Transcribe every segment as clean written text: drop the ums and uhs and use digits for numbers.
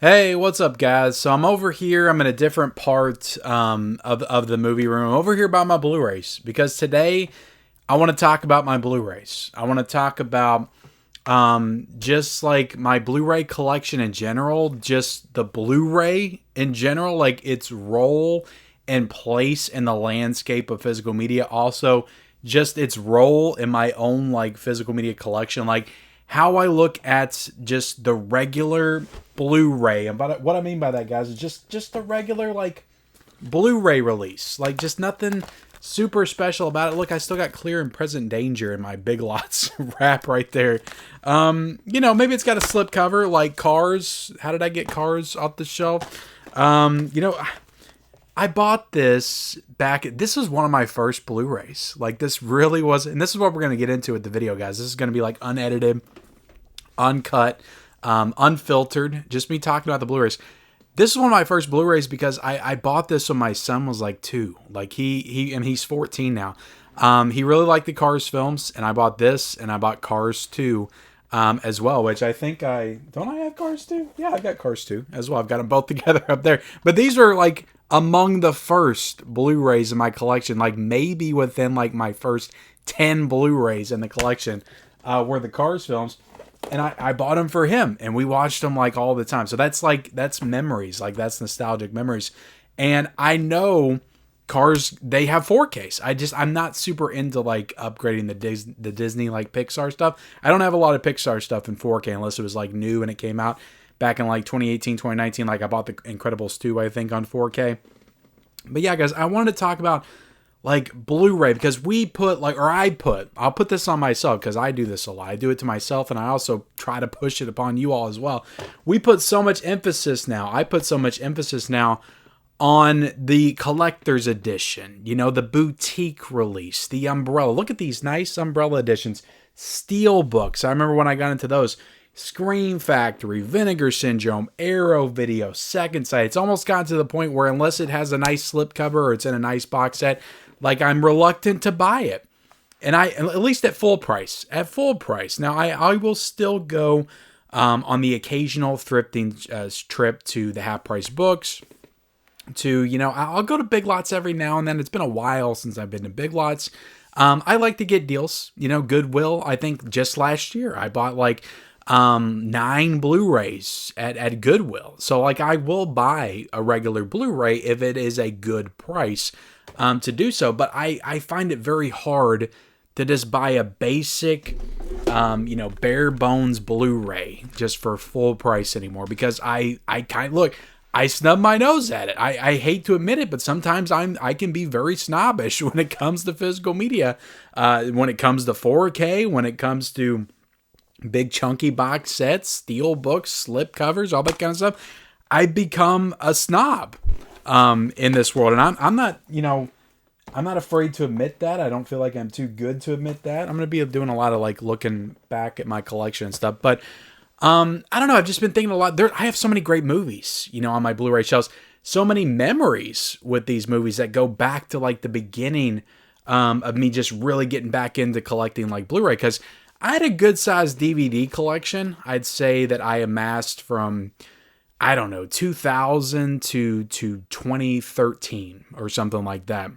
Hey, what's up, guys? So I'm over here. I'm in a different part of the movie room. I'm over here by my Blu-rays because today I want to talk about my Blu-rays. I want to talk about just like my Blu-ray collection in general, just the Blu-ray in general, like its role and place in the landscape of physical media. Also, just its role in my own like physical media collection, like how I look at just the regular Blu-ray. And what I mean by that, guys, is just the regular like Blu-ray release, like just nothing super special about it. Look, I still got Clear and Present Danger in my Big Lots wrap right there. Maybe it's got a slip cover like Cars. How did I get Cars off the shelf? I bought this back. This was one of my first Blu-rays. Like this really was, and this is what we're gonna get into with the video, guys. This is gonna be like unedited, uncut, unfiltered. Just me talking about the Blu-rays. This is one of my first Blu-rays because I bought this when my son was like 2. Like he's 14 now. He really liked the Cars films, and I bought this, and I bought Cars 2 as well, which I think don't I have Cars 2? Yeah, I got Cars 2 as well. I've got them both together up there. But these are like among the first Blu-rays in my collection, like maybe within like my first 10 Blu-rays in the collection were the Cars films. And I bought them for him, and we watched them like all the time. So that's memories, like that's nostalgic memories. And I know Cars, they have 4Ks. I'm not super into like upgrading the Disney like Pixar stuff. I don't have a lot of Pixar stuff in 4K unless it was like new and it came out back in like 2018, 2019. Like I bought the Incredibles 2, I think, on 4K. But yeah, guys, I wanted to talk about like Blu-ray because I'll put this on myself because I do this a lot. I do it to myself, and I also try to push it upon you all as well. I put so much emphasis now on the collector's edition, the boutique release, the umbrella. Look at these nice umbrella editions, steel books. I remember when I got into those. Scream Factory, Vinegar Syndrome, Arrow Video, Second Sight. It's almost gotten to the point where unless it has a nice slipcover or it's in a nice box set, like I'm reluctant to buy it. And at least at full price. Now I will still go on the occasional thrifting trip to the half price books. I'll go to Big Lots every now and then. It's been a while since I've been to Big Lots. I like to get deals. Goodwill. I think just last year I bought like 9 Blu-rays at Goodwill. So like I will buy a regular Blu-ray if it is a good price to do so. But I find it very hard to just buy a basic, bare bones Blu-ray just for full price anymore because I snub my nose at it. I hate to admit it, but sometimes I can be very snobbish when it comes to physical media, when it comes to 4K, when it comes to big chunky box sets, steel books, slip covers, all that kind of stuff. I become a snob in this world, and I'm not afraid to admit that. I don't feel like I'm too good to admit that. I'm gonna be doing a lot of like looking back at my collection and stuff, but I don't know. I've just been thinking a lot. I have so many great movies, on my Blu-ray shelves. So many memories with these movies that go back to like the beginning of me just really getting back into collecting like Blu-ray because I had a good-sized DVD collection. I'd say that I amassed from, 2000 to 2013 or something like that.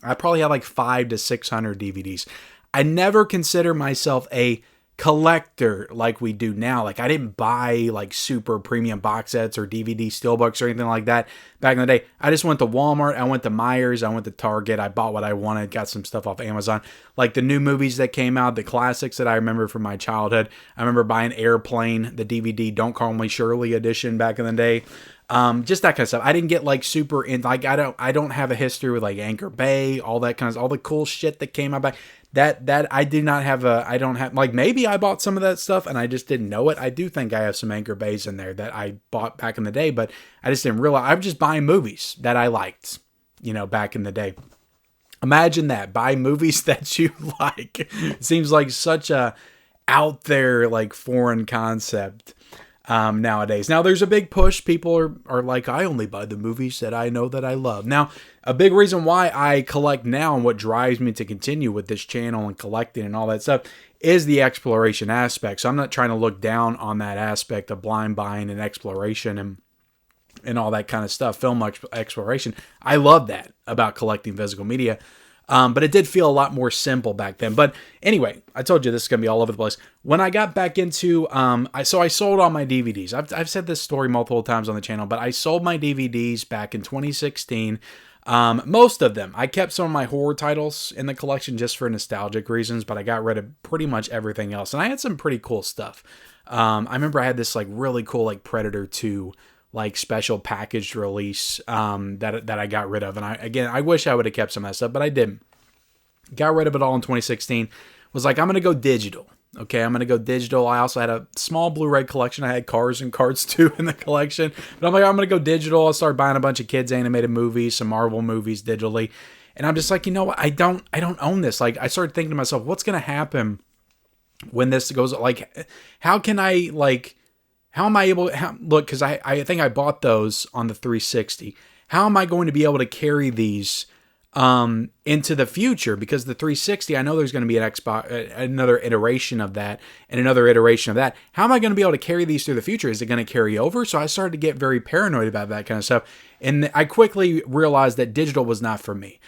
I probably had like 500 to 600 DVDs. I never consider myself a collector like we do now. Like I didn't buy like super premium box sets or DVD steelbooks or anything like that back in the day. I just went to Walmart, I went to Myers, I went to Target, I bought what I wanted, got some stuff off Amazon. Like the new movies that came out, the classics that I remember from my childhood. I remember buying Airplane, the DVD Don't Call Me Shirley edition back in the day. Just that kind of stuff. I didn't get like super in, like I don't have a history with like Anchor Bay, all that kind of, all the cool shit that came out back. That I do not have I don't have, like maybe I bought some of that stuff and I just didn't know it. I do think I have some Anchor Bays in there that I bought back in the day, but I just didn't realize. I'm just buying movies that I liked, back in the day. Imagine that, buy movies that you like. It seems like such a out there, like foreign concept. Nowadays. Now, there's a big push. People are like, I only buy the movies that I know that I love. Now, a big reason why I collect now and what drives me to continue with this channel and collecting and all that stuff is the exploration aspect. So I'm not trying to look down on that aspect of blind buying and exploration and all that kind of stuff, film exploration. I love that about collecting physical media. But it did feel a lot more simple back then. But anyway, I told you this is going to be all over the place. When I got back into, I sold all my DVDs. I've said this story multiple times on the channel, but I sold my DVDs back in 2016. Most of them. I kept some of my horror titles in the collection just for nostalgic reasons, but I got rid of pretty much everything else. And I had some pretty cool stuff. I remember I had this like really cool like Predator 2 like special packaged release that I got rid of. And I wish I would have kept some of that stuff, but I didn't. Got rid of it all in 2016. Was like, I'm going to go digital. Okay, I'm going to go digital. I also had a small Blu-ray collection. I had Cars and Cards 2 in the collection. But I'm like, I'm going to go digital. I started buying a bunch of kids animated movies, some Marvel movies digitally. And I'm just like, you know what? I don't own this. Like, I started thinking to myself, what's going to happen when this goes, like, how can I, like, how am I able to, look, because I think I bought those on the 360. How am I going to be able to carry these into the future? Because the 360, I know there's going to be an Xbox, another iteration of that, and another iteration of that. How am I going to be able to carry these through the future? Is it going to carry over? So I started to get very paranoid about that kind of stuff. And I quickly realized that digital was not for me.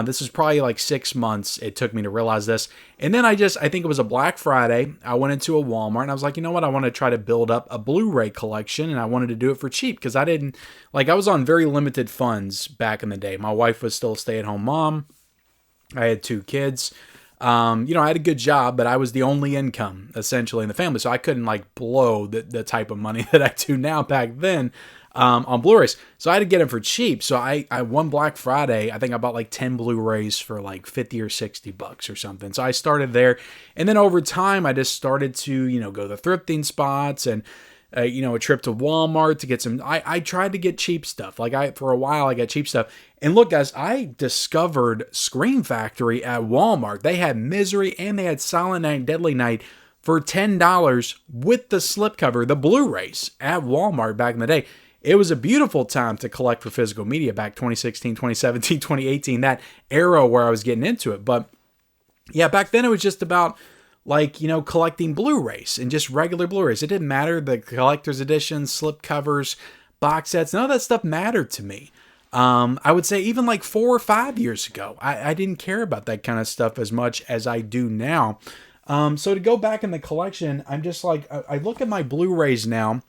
This was probably like 6 months it took me to realize this. And then I think it was a Black Friday. I went into a Walmart and I was like, you know what? I want to try to build up a Blu-ray collection, and I wanted to do it for cheap because I was on very limited funds back in the day. My wife was still a stay-at-home mom. I had 2 kids. I had a good job, but I was the only income essentially in the family. So I couldn't like blow the type of money that I do now back then. On Blu-rays. So I had to get them for cheap. So I one Black Friday, I think I bought like 10 Blu-rays for like 50 or 60 bucks or something. So I started there. And then over time, I just started to, go to thrifting spots and, a trip to Walmart to get some, I tried to get cheap stuff. For a while, I got cheap stuff. And look, guys, I discovered Scream Factory at Walmart. They had Misery and they had Silent Night, Deadly Night for $10 with the slipcover, the Blu-rays at Walmart back in the day. It was a beautiful time to collect for physical media back 2016, 2017, 2018, that era where I was getting into it. But yeah, back then it was just about collecting Blu-rays and just regular Blu-rays. It didn't matter. The collector's editions, slipcovers, box sets, none of that stuff mattered to me. I would say even like 4 or 5 years ago, I didn't care about that kind of stuff as much as I do now. So to go back in the collection, I'm just like, I look at my Blu-rays now,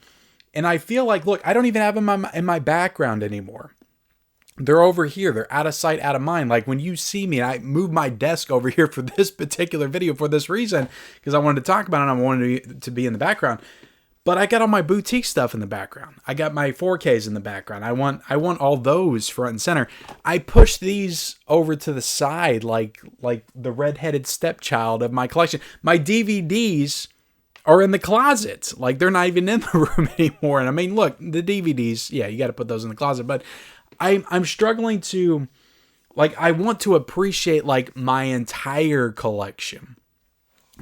and I feel like, look, I don't even have them in my background anymore. They're over here. They're out of sight, out of mind. Like when you see me, I moved my desk over here for this particular video for this reason, because I wanted to talk about it and I wanted to be in the background. But I got all my boutique stuff in the background. I got my 4Ks in the background. I want all those front and center. I push these over to the side like the redheaded stepchild of my collection. My DVDs are in the closet. Like they're not even in the room anymore. And I mean, look, the DVDs, yeah, you got to put those in the closet. But I'm struggling to, I want to appreciate my entire collection.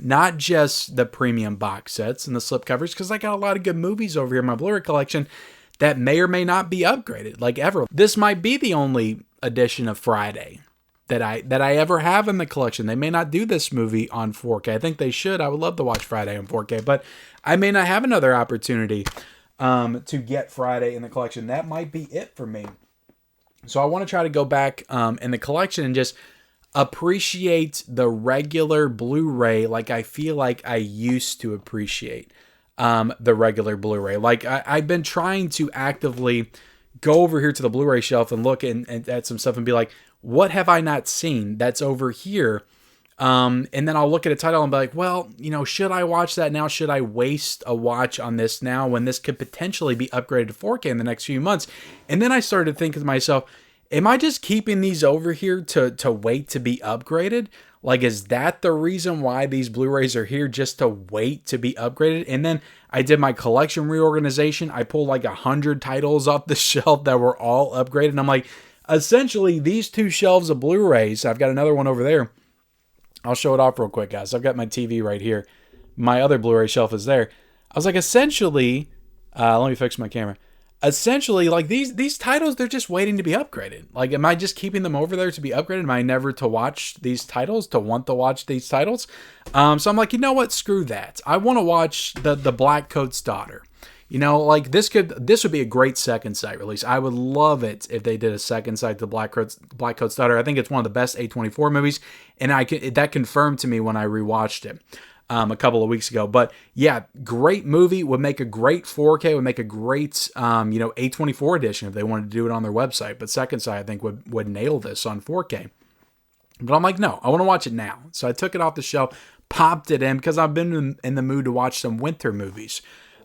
Not just the premium box sets and the slipcovers, because I got a lot of good movies over here in my Blu-ray collection that may or may not be upgraded, ever. This might be the only edition of Friday that I ever have in the collection. They may not do this movie on 4K. I think they should. I would love to watch Friday on 4K, but I may not have another opportunity to get Friday in the collection. That might be it for me. So I want to try to go back in the collection and just appreciate the regular Blu-ray like I feel like I used to appreciate the regular Blu-ray. I've been trying to actively go over here to the Blu-ray shelf and look at some stuff and be like, what have I not seen that's over here? And then I'll look at a title and be like, well, should I watch that now? Should I waste a watch on this now when this could potentially be upgraded to 4K in the next few months? And then I started thinking to myself, am I just keeping these over here to wait to be upgraded? Is that the reason why these Blu-rays are here, just to wait to be upgraded? And then I did my collection reorganization. I pulled 100 titles off the shelf that were all upgraded. And I'm like, essentially, these 2 shelves of Blu-rays, I've got another one over there. I'll show it off real quick, guys. I've got my TV right here. My other Blu-ray shelf is there. I was like, essentially, let me fix my camera. essentially, like these titles, they're just waiting to be upgraded. Like, am I just keeping them over there to be upgraded? Am I never to watch these titles, to want to watch these titles? So I'm like, you know what? Screw that. I want to watch the Black Coat's Daughter. Like this would be a great second sight release. I would love it if they did a second sight to Black Coat's Daughter. I think it's one of the best A24 movies, and that confirmed to me when I rewatched it a couple of weeks ago. But yeah, great movie, would make a great 4K, would make a great A24 edition if they wanted to do it on their website. But second sight, I think would nail this on 4K. But I'm like, no, I want to watch it now. So I took it off the shelf, popped it in because I've been in the mood to watch some winter movies.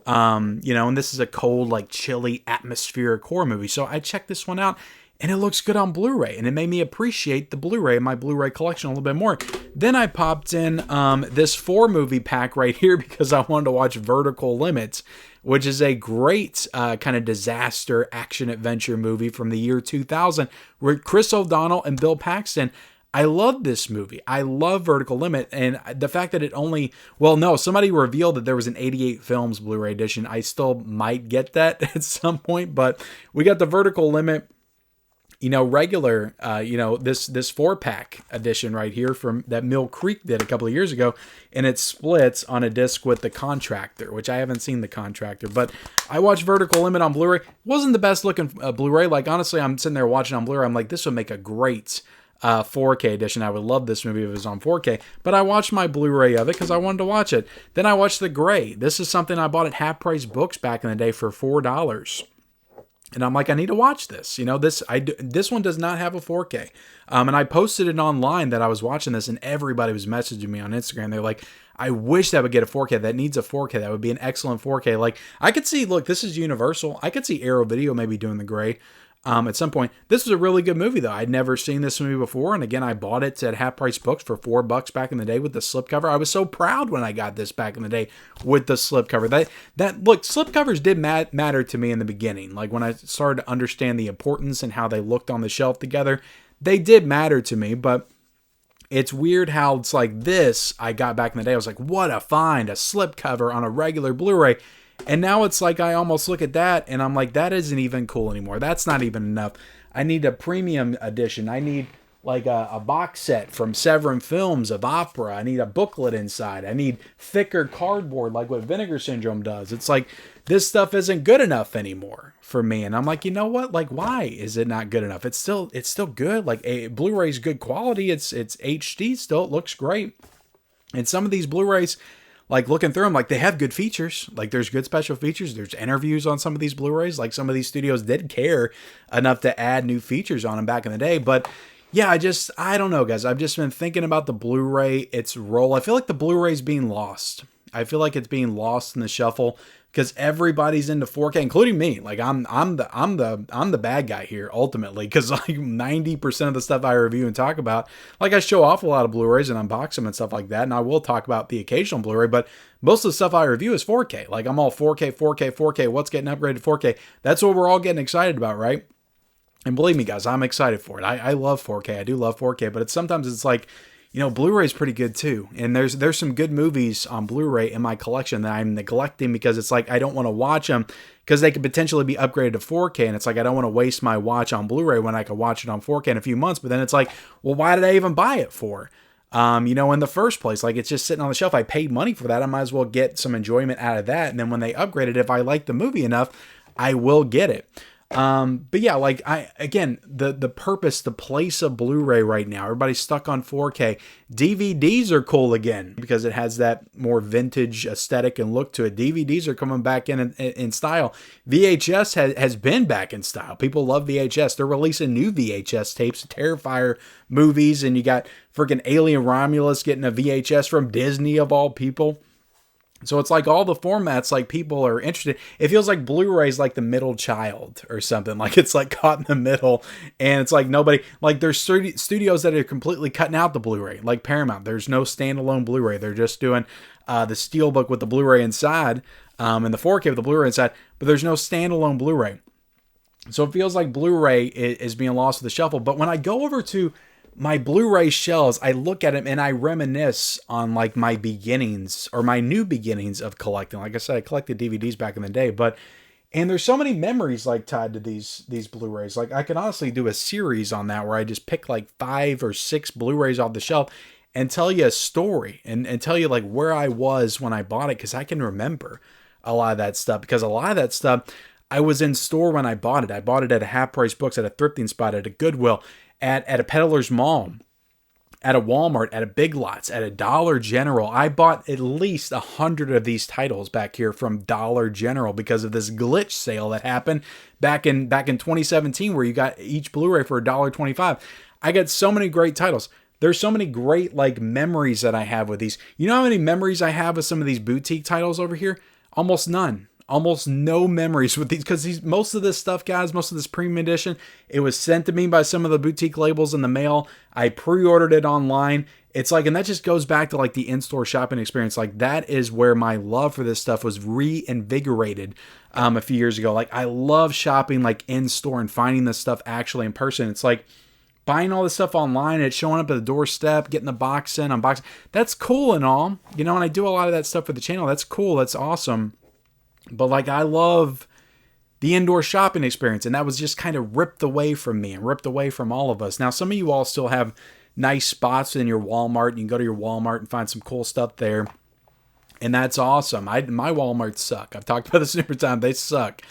And this is a cold, like chilly, atmospheric horror movie. So I checked this one out, and it looks good on Blu-ray, and it made me appreciate the Blu-ray in my Blu-ray collection a little bit more. Then I popped in this 4-movie pack right here because I wanted to watch Vertical Limits, which is a great kind of disaster action-adventure movie from the year 2000, where Chris O'Donnell and Bill Paxton. I love this movie. I love Vertical Limit, and the fact that somebody revealed that there was an 88 films Blu-ray edition. I still might get that at some point, but we got the Vertical Limit, regular, this 4-pack edition right here from that Mill Creek did a couple of years ago, and it splits on a disc with The Contractor, which I haven't seen The Contractor, but I watched Vertical Limit on Blu-ray. Wasn't the best looking Blu-ray. Like, honestly, I'm sitting there watching on Blu-ray. I'm like, this would make a great 4K edition. I would love this movie if it was on 4K, but I watched my Blu-ray of it because I wanted to watch it. Then I watched The Gray. This is something I bought at Half Price Books back in the day for $4. And I'm like, I need to watch this. This one does not have a 4K. And I posted it online that I was watching this, and everybody was messaging me on Instagram. They're like, I wish that would get a 4K. That needs a 4K. That would be an excellent 4K. Like, I could see, look, this is Universal. I could see Arrow Video maybe doing The Gray. At some point. This was a really good movie, though. I'd never seen this movie before, and again, I bought it at Half Price Books for $4 back in the day with the slipcover. I was so proud when I got this back in the day with the slipcover. Look, slipcovers did matter to me in the beginning. Like, when I started to understand the importance and how they looked on the shelf together, they did matter to me, but it's weird how it's like this I got back in the day. I was like, what a find, a slipcover on a regular Blu-ray. And now it's like I almost look at that and I'm like, that isn't even cool anymore. That's not even enough. I need a premium edition. I need like a box set from Severin Films of opera. I need a booklet inside. I need thicker cardboard like what Vinegar Syndrome does. It's like this stuff isn't good enough anymore for me. And I'm like, you know what? Like, why is it not good enough? It's still good. Like, Blu-ray's good quality. It's HD still. It looks great. And some of these Blu-rays, like, looking through them, like, they have good features. Like, there's good special features. There's interviews on some of these Blu-rays. Like, some of these studios did care enough to add new features on them back in the day. But yeah, I don't know, guys. I've just been thinking about the Blu-ray, its role. I feel like the Blu-ray's being lost. I feel like it's being lost in the shuffle because everybody's into 4K, including me. Like, I'm the bad guy here ultimately, because like 90% of the stuff I review and talk about, like, I show off a lot of Blu-rays and unbox them and stuff like that, and I will talk about the occasional Blu-ray, but most of the stuff I review is 4K. Like, I'm all 4K, 4K, 4K. What's getting upgraded to 4K? That's what we're all getting excited about, right? And believe me, guys, I'm excited for it. I love 4K. I do love 4K, but sometimes it's like, Blu-ray is pretty good too. And there's some good movies on Blu-ray in my collection that I'm neglecting because it's like I don't want to watch them because they could potentially be upgraded to 4K. And it's like I don't want to waste my watch on Blu-ray when I could watch it on 4K in a few months. But then it's like, well, why did I even buy it for? In the first place, like, it's just sitting on the shelf. I paid money for that. I might as well get some enjoyment out of that. And then when they upgrade it, if I like the movie enough, I will get it. But yeah, like, the purpose, the place of Blu-ray right now, everybody's stuck on 4K. DVDs are cool again because it has that more vintage aesthetic and look to it. DVDs are coming back in style. VHS has been back in style. People love VHS. They're releasing new VHS tapes, Terrifier movies, and you got freaking Alien Romulus getting a VHS from Disney of all people. So it's like all the formats, like, people are interested. It feels like Blu-ray is like the middle child or something. Like, it's like caught in the middle, and it's like nobody, like, there's studios that are completely cutting out the Blu-ray, like Paramount. There's no standalone Blu-ray. They're just doing the Steelbook with the Blu-ray inside, and the 4K with the Blu-ray inside, but there's no standalone Blu-ray. So it feels like Blu-ray is being lost to the shuffle. But when I go over to my Blu-ray shelves, I look at them and I reminisce on, like, my beginnings or my new beginnings of collecting. Like I said, I collected DVDs back in the day, but And there's so many memories like tied to these Blu-rays. Like I could honestly do a series on that where I just pick like 5 or 6 Blu-rays off the shelf and tell you a story and tell you like where I was when I bought it, because I can remember a lot of that stuff. Because a lot of that stuff, I was in store when I bought it. I bought it at a half price books, at a thrifting spot, at a Goodwill, at a peddler's mall, at a Walmart, at a Big Lots, at a Dollar General. I bought at least 100 of these titles back here from Dollar General because of this glitch sale that happened back in 2017, where you got each Blu-ray for $1.25. I got so many great titles. There's so many great like memories that I have with these. You know how many memories I have with some of these boutique titles over here? Almost none. Almost no memories with these, because most of this stuff, guys, most of this premium edition, it was sent to me by some of the boutique labels in the mail. I pre-ordered it online. It's like, and that just goes back to like the in-store shopping experience. Like that is where my love for this stuff was reinvigorated a few years ago. Like I love shopping like in-store and finding this stuff actually in person. It's like buying all this stuff online, it's showing up at the doorstep, getting the box in, unboxing. That's cool and all, you know, and I do a lot of that stuff for the channel. That's cool. That's awesome. But like I love the indoor shopping experience, and that was just kind of ripped away from me and ripped away from all of us. Now, some of you all still have nice spots in your Walmart. You can go to your Walmart and find some cool stuff there, and that's awesome. My Walmarts suck. I've talked about this numerous times. They suck.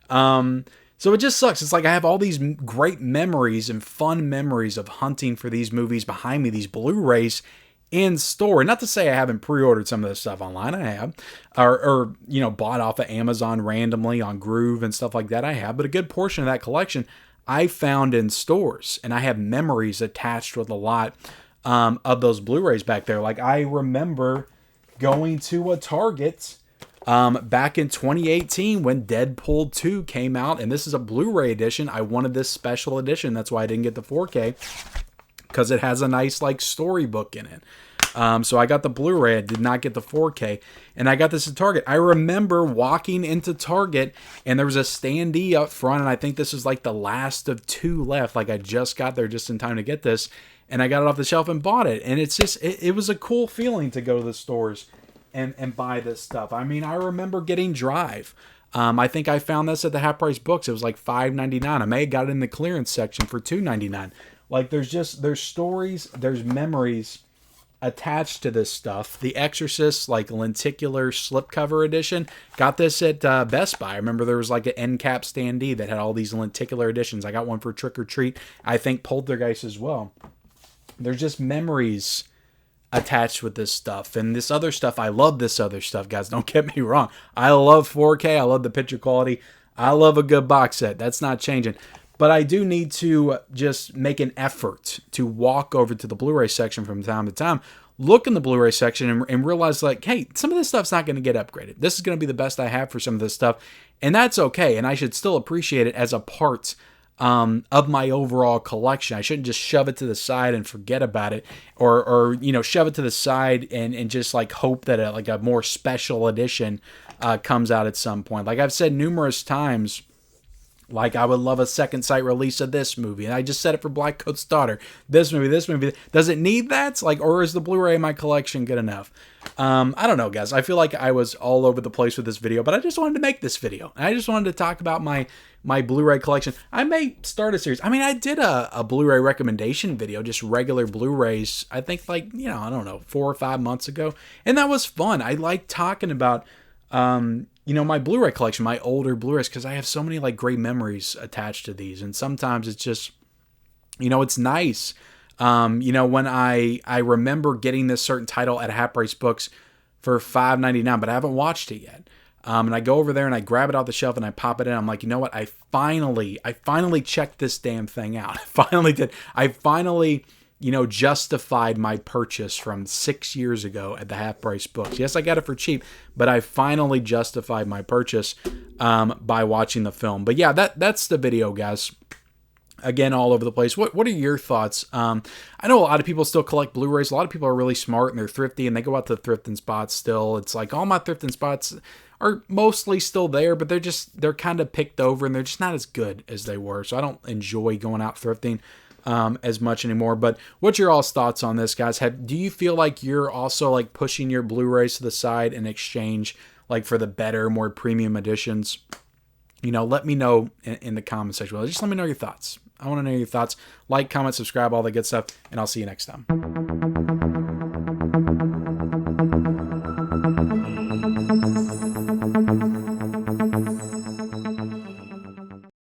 So it just sucks. It's like I have all these great memories and fun memories of hunting for these movies behind me, these Blu-rays, in store. Not to say I haven't pre-ordered some of this stuff online. I have, or you know, bought off of Amazon randomly on Groove and stuff like that. I have, but a good portion of that collection I found in stores, and I have memories attached with a lot of those Blu-rays back there. Like I remember going to a Target back in 2018 when Deadpool 2 came out, and this is a Blu-ray edition. I wanted this special edition. That's why I didn't get the 4K. Because it has a nice like storybook in it. So I got the Blu-ray. I did not get the 4K. And I got this at Target. I remember walking into Target and there was a standee up front. And I think this is like the last of 2 left. Like I just got there just in time to get this. And I got it off the shelf and bought it. And it's just, it was a cool feeling to go to the stores and buy this stuff. I mean, I remember getting Drive. I think I found this at the half price books. It was like $5.99. I may have got it in the clearance section for $2.99. Like there's stories, there's memories attached to this stuff. The Exorcist, like lenticular slipcover edition, got this at Best Buy. I remember there was like an end cap standee that had all these lenticular editions. I got one for Trick or Treat. I think Poltergeist as well. There's just memories attached with this stuff. And this other stuff, I love this other stuff, guys. Don't get me wrong. I love 4K. I love the picture quality. I love a good box set. That's not changing. But I do need to just make an effort to walk over to the Blu-ray section from time to time, look in the Blu-ray section and realize like, hey, some of this stuff's not going to get upgraded. This is going to be the best I have for some of this stuff. And that's okay. And I should still appreciate it as a part of my overall collection. I shouldn't just shove it to the side and forget about it, or you know, shove it to the side and just like hope that a more special edition comes out at some point. Like I've said numerous times, like I would love a second sight release of this movie, and I just said it for Black Coat's Daughter. This movie. Does it need that? Like, or is the Blu-ray in my collection good enough? I don't know, guys. I feel like I was all over the place with this video, but I just wanted to make this video. I just wanted to talk about my Blu-ray collection. I may start a series. I mean, I did a Blu-ray recommendation video, just regular Blu-rays, I think like, you know, I don't know, 4 or 5 months ago. And that was fun. I like talking about, you know, my Blu-ray collection, my older Blu-rays, because I have so many like great memories attached to these. And sometimes it's just, you know, it's nice. You know, when I remember getting this certain title at Half Price Books for $5.99, but I haven't watched it yet. And I go over there and I grab it off the shelf and I pop it in. I'm like, you know what? I finally checked this damn thing out. I finally did. I finally, you know, justified my purchase from 6 years ago at the Half Price Books. Yes, I got it for cheap, but I finally justified my purchase by watching the film. But yeah, that's the video, guys. Again, all over the place. What are your thoughts? I know a lot of people still collect Blu-rays. A lot of people are really smart and they're thrifty and they go out to the thrifting spots still. It's like all my thrifting spots are mostly still there, but they're kind of picked over and they're just not as good as they were. So I don't enjoy going out thrifting as much anymore. But what's your all's thoughts on this, guys? Do you feel like you're also like pushing your Blu-rays to the side in exchange like for the better, more premium editions? let me know in the comment section. Well, just let me know your thoughts. I want to know your thoughts. Like, comment, subscribe, all that good stuff, and I'll see you next time.